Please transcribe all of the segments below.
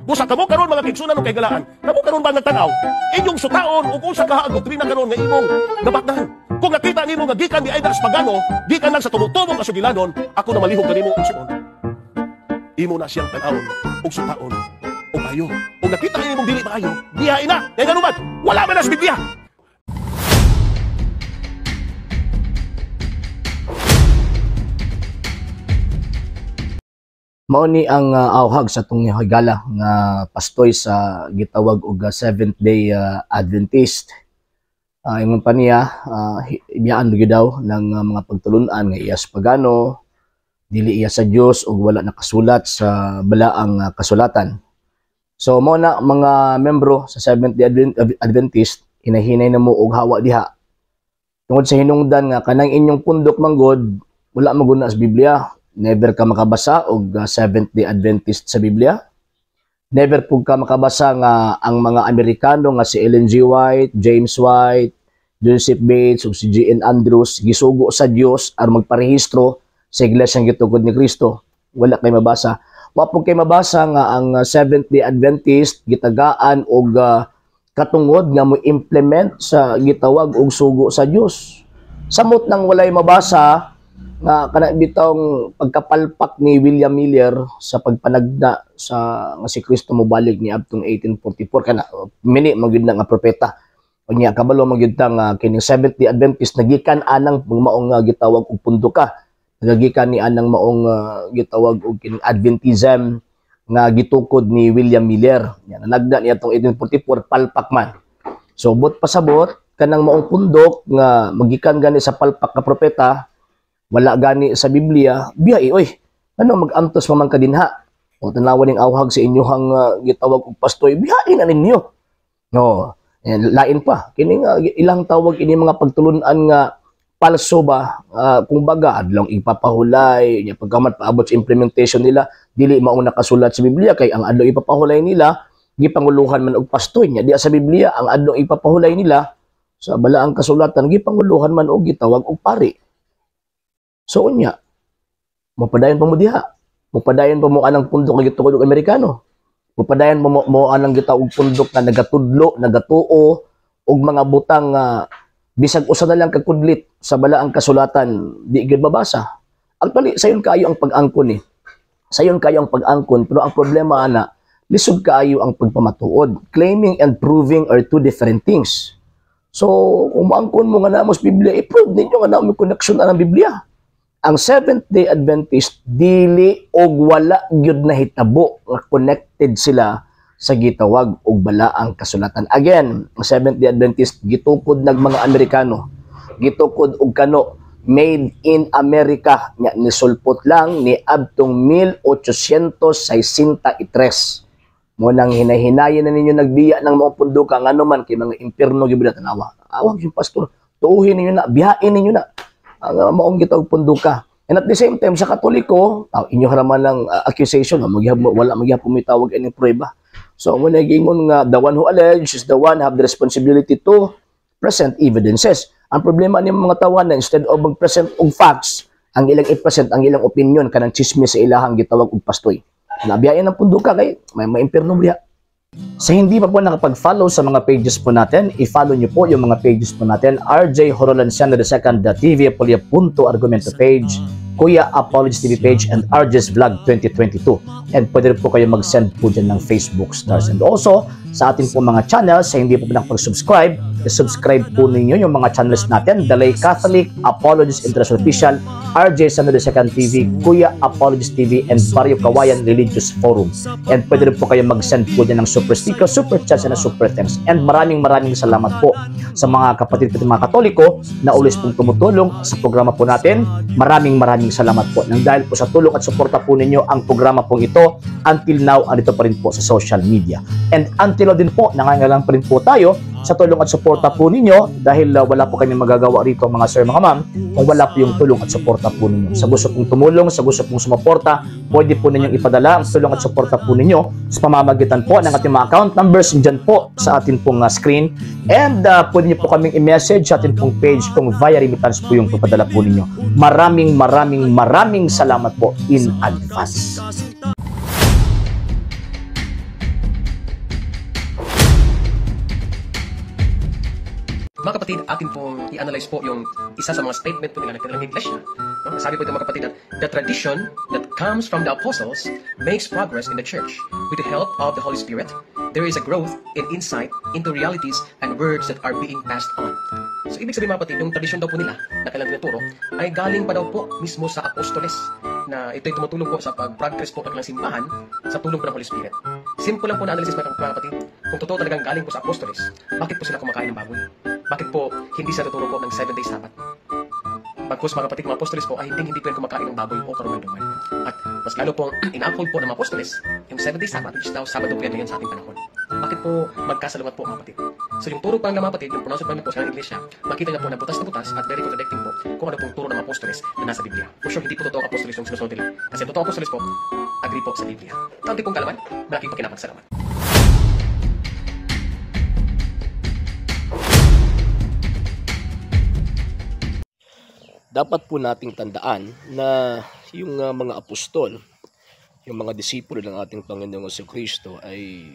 Busa kamo karon mga kaigsunan kay galaan. Kamo karon ba nagtanaw? Inyong sutaon ug unsa ka doktrina karon nga imong nabakdan. Kung nakita nimo nga gikan ni Aidar Spagano, gikan lang sa tumutubong kasugilanon, ako na malihog kanimo og siyon. Imo na siyang tan-awon og sutaon og ayo. Kung nakita nimong dili maayo, biyain na. Kay ganuman, wala man as Biblia. Mao ni ang awhag sa itong higala nga pastoy sa gitawag og Seventh-day Adventist. Ingon pa niya, ibiyaan gyud daw ng mga pagtulunan nga iyas pagano, dili iya sa Dios ug wala nakasulat sa balaang kasulatan. So mao na mga membro sa Seventh-day Adventist, hinahinay na mo og hawa diha. Tungod sa hinungdan nga kanang inyong pundok manggod, wala maguna sa Biblia. Never ka makabasa og Seventh-day Adventist sa Biblia. Never pug ka makabasa nga ang mga Amerikano nga si Ellen G. White, James White, Joseph Bates ug si G.N. Andrews gisugo sa Dios aron magparehistro sa iglesyang gitukod ni Kristo. Wala kay mabasa. Wa pug kay mabasa nga ang Seventh-day Adventist gitagaan og katungod nga mo implement sa gitawag og sugo sa Dios. Samot nang walay mabasa nga kana bitong pagkapalpak ni William Miller sa pagpanagda sa nga si Kristo mobalik ni adtong 1844 kana mini magyud na nga propeta unya kabalo magyud ta nga kining Seventh-day Adventist nagikan anang maong gitawag og punduka nagikan ni anang maong gitawag og kining Adventism nga gitukod ni William Miller nya nanagda ni adtong 1844 palpak man so bot pasabot kanang maong pundok nga magikan gani sa palpak nga propeta wala gani sa Biblia, biyay, oy, ano mag-antos maman ka dinha? O tanawan ning awhag sa inyohang gitawag og pastoy, biyain na ninyo. No, lain pa. Kini nga ilang tawag ini mga pagtulunan nga palso ba, kung baga, adlong ipapahulay, nya pagkamat paabot sa implementation nila, dili maong nakasulat sa Biblia, kay ang adlong ipapahulay nila, gipanguluhan man og pastoy, nya di sa Biblia, ang adlong ipapahulay nila, sa balaang kasulatan, gipanguluhan man og gitawag og pari. So unya, mapadayon pa mo diha. Mapadayon pa mo anang pundok nga gitukod og Amerikano. Mapadayon pa mo anang gitawag pundok nga nagatudlo, nagatuo og mga butang bisag usa na lang kagkudlit sa balaang kasulatan di gyud mabasa. Actually, sayon kaayo ang pag-angkon eh. Sayon kaayo ang pag-angkon pero ang problema ana, lisod kaayo ang pagpamatuod. Claiming and proving are two different things. So, kung maangkon mo nga namos Biblia, i-prove ninyo nga namo connection na ng Biblia. Ang Seventh-day Adventist dili og wala gyud na hitabo nga connected sila sa gitawag og balaang kasulatan. Again, ang Seventh-day Adventist gitukod nag mga Amerikano. Gitukod og kano made in America nya nisulpot lang ni adtong 1863. Mo nang hinahinayon na ninyo nagbiya ng mga punduka ngano man kay mga impierno gyud tanawa. Awag yung pastor, tuuhin ninyo na, biyain ninyo na. Ang maong gitawag punduka. And at the same time, sa Katoliko, inyo haraman ng accusation, wala magyapon may tawag ining prueba. So, muna gingon nga, the one who alleges is the one have the responsibility to present evidences. Ang problema ni mga tawan na instead of mag-present og facts, ang ilang i-present, ang ilang opinion, kanang chismis sa ilahang gitawag og pastoy. Nabiyayan ng punduka kay may impierno biya. Sa hindi pa po nakapag-follow sa mga pages po natin, i-follow nyo po yung mga pages po natin. RJ Horolanciano II TV Apolia Punto Argumento page, Kuya Apologies TV page, and RJ's Vlog 2022. And pwede rin po kayo mag-send po dyan ng Facebook stars. And also, sa ating po mga channels, sa hindi po nakapag-subscribe, subscribe po ninyo yung mga channels natin. Dalay Catholic, Apologies International Official, RJ Sano II TV, Kuya Apologies TV, and Barrio Kawayan Religious Forum. And pwede rin po kayo mag-send po dyan ng super sticker, super chats, and super thanks. And maraming salamat po sa mga kapatid at mga Katoliko na ulis pong tumutulong sa programa po natin. Maraming salamat po. Nang dahil po sa tulong at suporta po ninyo, ang programa pong ito, until now, andito pa rin po sa social media. And until now din po, nangangailangan pa rin po tayo sa tulong at suporta po ninyo dahil wala po kami magagawa rito mga sir, mga ma'am, kung wala po yung tulong at suporta po ninyo. Sa gusto pong tumulong, sa gusto pong sumuporta, pwede po ninyong ipadala ang tulong at suporta po ninyo sa pamamagitan po ng ating mga account numbers dyan po sa ating pong screen. And pwede nyo po kaming i-message sa ating pong page kung via remittance po yung papadala po ninyo. Maraming salamat po in advance. Mga kapatid, atin pong i-analyze po yung isa sa mga statement po nila ng kanilang iglesia. No? Sabi po ito mga kapatid, the tradition that comes from the apostles makes progress in the church. With the help of the Holy Spirit, there is a growth in insight into realities and words that are being passed on. So ibig sabihin mga kapatid, yung tradisyon daw po nila na kanilang tinuturo ay galing pa daw po mismo sa apostoles na ito'y tumutulong po sa pag-progress po ng kanilang simbahan sa tulong po ng Holy Spirit. Simple lang po na analysis mga kapatid. Kung totoo talagang galing po sa apostoles, bakit po sila kumakain ng baboy? Bakit po hindi sila tuturo po ng 7-day Sabbath? Bagkus mga kapatid, mga apostoles po ay hindi po yan kumakain ng baboy o karumalduman. At mas lalo pong in-uphold po ng mga apostoles yung 7-day Sabbath, which is daw Sabado po yan ngayon sa ating panahon. Bakit po magkasalamat po mga kapatid? So yung turo pa ng mga kapatid, yung pronouncement pa po sa iglesia, makita niya po na butas at very contradicting po kung ano pong turo ng mga apostoles na nasa Biblia. For sure, hindi po totoo ang apostoles yung sinusunod nila. Kasi totoo apostoles po, agree po sa Biblia. Kaunti pong kalaman, malaking pakinapang-salamat. Dapat po nating tandaan na yung mga apostol, yung mga disipulo ng ating Panginoong Jesucristo ay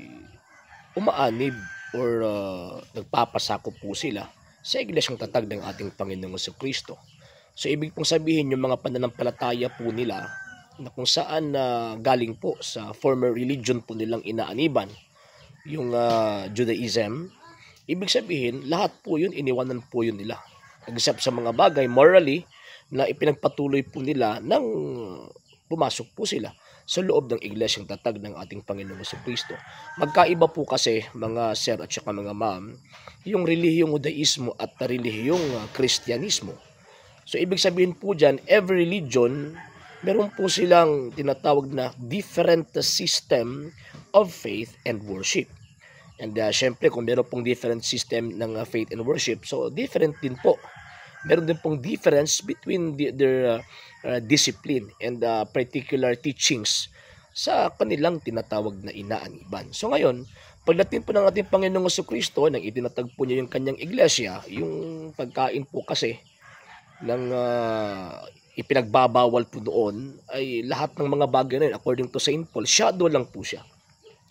umaanib or nagpapasakop po sila sa iglesyang tatag ng ating Panginoong Jesucristo. So ibig pong sabihin yung mga pananampalataya po nila na kung saan galing po sa former religion po nilang inaaniban, yung Judaism, ibig sabihin lahat po yun iniwanan po yun nila. Except sa mga bagay morally na ipinagpatuloy po nila nang pumasok po sila sa loob ng iglesyang tatag ng ating Panginoong Jesucristo. Magkaiba po kasi mga sir at saka mga ma'am, yung relihiyong Judaismo at relihiyong Kristyanismo. So ibig sabihin po dyan, every religion, meron po silang tinatawag na different system of faith and worship. And syempre kung meron pong different system ng faith and worship, so different din po. Meron din pong difference between their discipline and particular teachings sa kanilang tinatawag na inaaniban. So ngayon, pagdating po ng ating Panginoong Jesucristo, nang itinatag po niya yung kanyang iglesia, yung pagkain po kasi ng ipinagbabawal po doon ay lahat ng mga bagay na yun, according to St. Paul, shadow lang po siya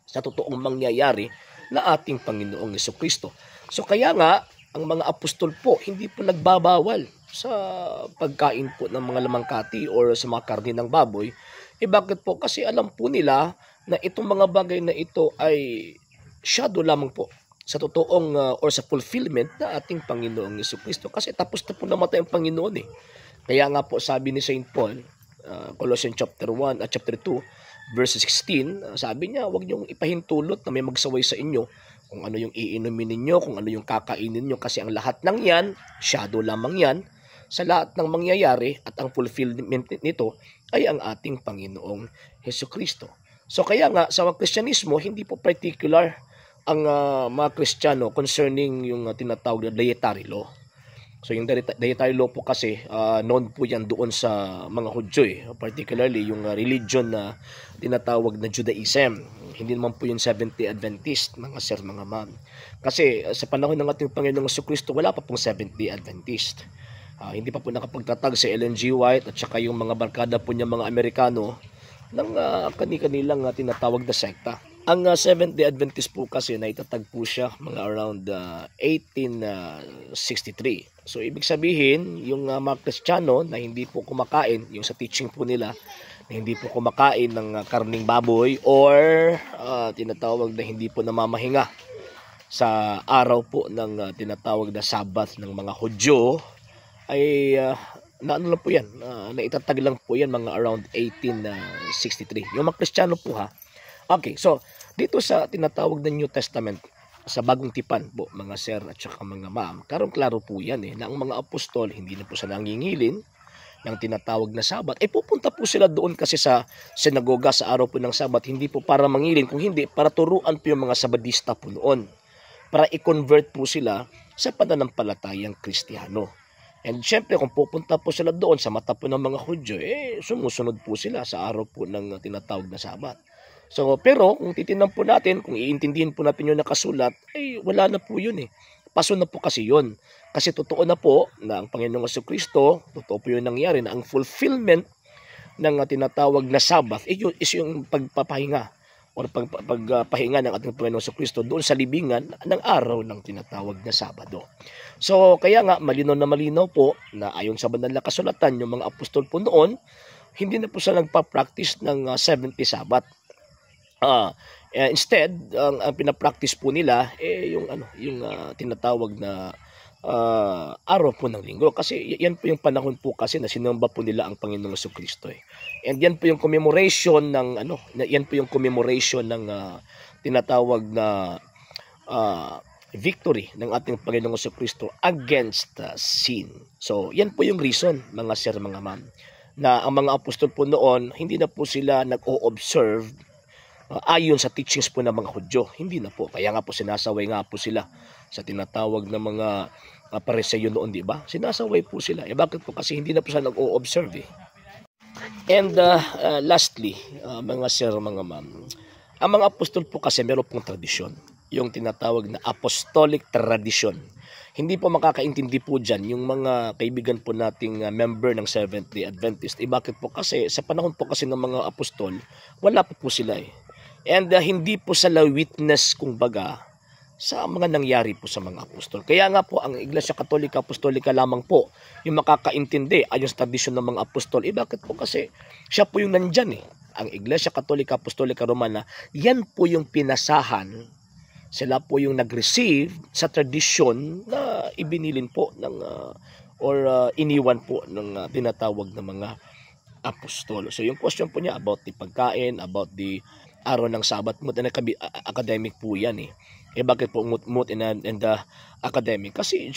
sa totoong mangyayari na ating Panginoong Jesucristo. So kaya nga, ang mga apostol po, hindi po nagbabawal sa pagkain po ng mga lamangkati or sa mga karne ng baboy. Bakit po? Kasi alam po nila na itong mga bagay na ito ay shadow lamang po sa totoong or sa fulfillment na ating Panginoong Jesucristo. Kasi tapos na po namatay ang Panginoon eh. Kaya nga po sabi ni St. Paul, Colossians chapter 1 at chapter 2, verse 16, sabi niya, huwag niyong ipahintulot na may magsaway sa inyo kung ano yung iinumin ninyo, kung ano yung kakainin ninyo, kasi ang lahat ng yan, shadow lamang yan, sa lahat ng mangyayari at ang fulfillment nito ay ang ating Panginoong Jesucristo. So kaya nga, sa Kristyanismo, hindi po particular ang mga Kristiyano concerning yung tinatawag na dietary law. So yung dietary law po kasi known po yan doon sa mga Hudyo particularly yung religion na tinatawag na Judaism. Hindi naman po yung Seventh-day Adventist, mga sir, mga ma'am. Kasi sa panahon ng ating Panginoong Jesucristo, wala pa pong Seventh-day Adventist. Hindi pa po nakapagtatag si Ellen G. White at saka yung mga barkada po niya mga Amerikano ng kani-kanilang tinatawag na sekta. Ang Seventh-day Adventist po kasi naitatag po siya mga around 1863. So ibig sabihin, yung mga Kristiyano na hindi po kumakain, yung sa teaching po nila, na hindi po kumakain ng karning baboy or tinatawag na hindi po namamahinga sa araw po ng tinatawag na Sabbath ng mga Hudyo, ay naano lang po yan, naitatag lang po yan mga around 1863. Yung mga Kristiyano po ha. Okay, so dito sa tinatawag na New Testament, sa Bagong Tipan po, mga sir at saka mga ma'am, karong-klaro po yan na ang mga apostol, hindi na po sa nangingilin ng tinatawag na Sabat, pupunta po sila doon kasi sa sinagoga sa araw po ng Sabat, hindi po para mangilin, kung hindi, para turuan po yung mga Sabadista po noon, para i-convert po sila sa pananampalatayang Kristiyano. And syempre, kung pupunta po sila doon sa mata po ng mga Hudyo, sumusunod po sila sa araw po ng tinatawag na Sabat. So, pero kung titingnan po natin, kung iintindihin po natin yung nakasulat, wala na po yun Paso na po kasi yun. Kasi totoo na po na ang Panginoong Jesucristo, totoo po yung nangyari na ang fulfillment ng tinatawag na Sabbath, yun is yung pagpapahinga o pagpahinga ng ating Panginoong Jesucristo doon sa libingan ng araw ng tinatawag na Sabado. So kaya nga malinaw na malinaw po na ayon sa banal na kasulatan, yung mga apostol po noon, hindi na po sila nagpa-practice ng 70 Sabat. Instead, ang pinapractice po nila yung tinatawag na araw po ng linggo, kasi yan po yung panahon po kasi na sinamba po nila ang Panginoong Jesucristo And yan po yung commemoration ng tinatawag na victory ng ating Panginoong Jesucristo against sin. So yan po yung reason, mga sir, mga ma'am, na ang mga apostol po noon hindi na po sila nag-o-observe ayon sa teachings po ng mga Hudyo. Hindi na po. Kaya nga po sinasaway nga po sila sa tinatawag na mga Pariseyo noon, di ba? Sinasaway po sila. Bakit po? Kasi hindi na po sila nag-o-observe And lastly, mga sir, mga ma'am, ang mga apostol po kasi meron pong tradisyon. Yung tinatawag na apostolic tradition. Hindi po makakaintindi po dyan yung mga kaibigan po nating member ng Seventh-day Adventist. Bakit po? Kasi sa panahon po kasi ng mga apostol, wala po sila And hindi po sila witness, kumbaga, sa mga nangyari po sa mga apostol. Kaya nga po, ang Iglesia Katolika, Apostolika lamang po yung makakaintindi ayon sa tradisyon ng mga apostol. Bakit po? Kasi siya po yung nandyan Ang Iglesia Katolika, Apostolika Romana, yan po yung pinasahan. Sila po yung nag-receive sa tradisyon na ibinilin po ng iniwan po ng tinatawag na mga apostol. So yung question po niya about the pagkain, about the araw ng Sabat, academic po yan bakit po moot and academic? Kasi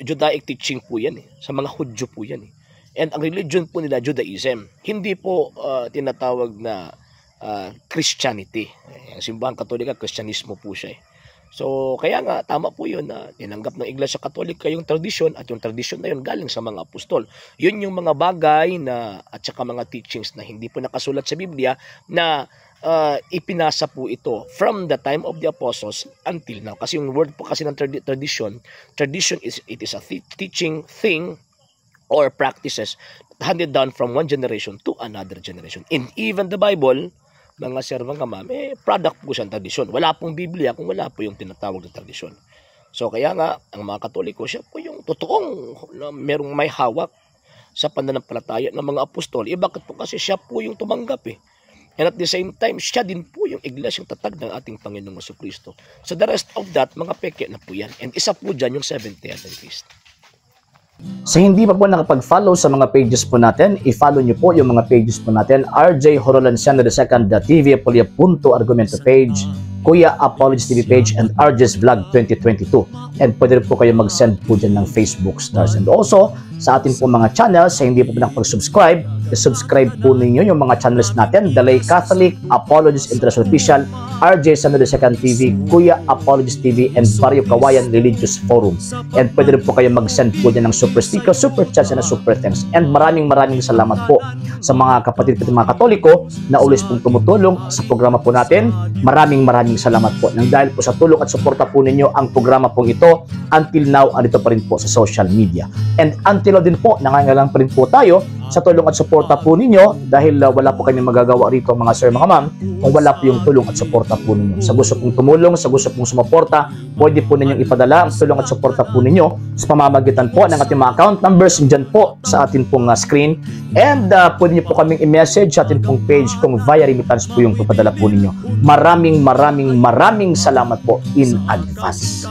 Judaic teaching po yan sa mga Hudyo po yan And ang religion po nila, Judaism, hindi po tinatawag na Christianity. Ang simbahan Katolika, Kristyanismo po siya So kaya nga tama po yun na tinanggap ng Iglesia Katolika yung tradisyon, at yung tradisyon na yun galing sa mga apostol. Yun yung mga bagay na at saka mga teachings na hindi po nakasulat sa Biblia na ipinasa po ito from the time of the apostles until now. Kasi yung word po kasi ng tradition is a teaching thing or practices handed down from one generation to another generation. And even the Bible, mga sir, mga ma'am, product po siyang tradisyon. Wala pong Biblia kung wala po yung tinatawag na tradisyon. So kaya nga, ang mga Katoliko, siya po yung totoong merong may hawak sa pananampalataya ng mga apostol. Bakit po? Kasi siya po yung tumanggap And at the same time, siya din po yung iglesyang tatag ng ating Panginoong Jesucristo. So the rest of that, mga peke na po yan. And isa po dyan yung Seventh-day Adventist. Sa hindi pa po nakapag-follow sa mga pages po natin, i-follow nyo po yung mga pages po natin, RJ Horolanciano II, TV Apolia Punto Argumento page, Kuya Apologies TV page, and RJ's Vlog 2022. And pwede rin po kayo mag-send po dyan ng Facebook stars. And also, sa ating po mga channels, sa hindi po nakapag-subscribe, i-subscribe po ninyo yung mga channels natin, The Lay Catholic, Apologies International Official, RJ Sano II TV, Kuya Apologies TV, and Barrio Kawayan Religious Forum. And pwede rin po kayo mag-send po dyan ng super sticker, super chats, and super thanks. And maraming salamat po sa mga kapatid at mga Katoliko na ulis pong tumutulong sa programa po natin. Maraming salamat po. Nang dahil po sa tulong at suporta po ninyo, ang programa pong ito, until now, andito pa rin po sa social media. And until now din po, nangangailangan pa rin po tayo sa tulong at suporta po ninyo dahil wala po kami magagawa rito, mga sir, mga ma'am, kung wala po yung tulong at suporta po ninyo. Sa gusto pong tumulong, sa gusto pong sumuporta, pwede po ninyong ipadala ang tulong at suporta po ninyo sa pamamagitan po ng ating mga account numbers dyan po sa ating pong screen. And pwede nyo po kaming i-message sa ating pong page kung via remittance po yung papadala po ninyo. Maraming salamat po in advance.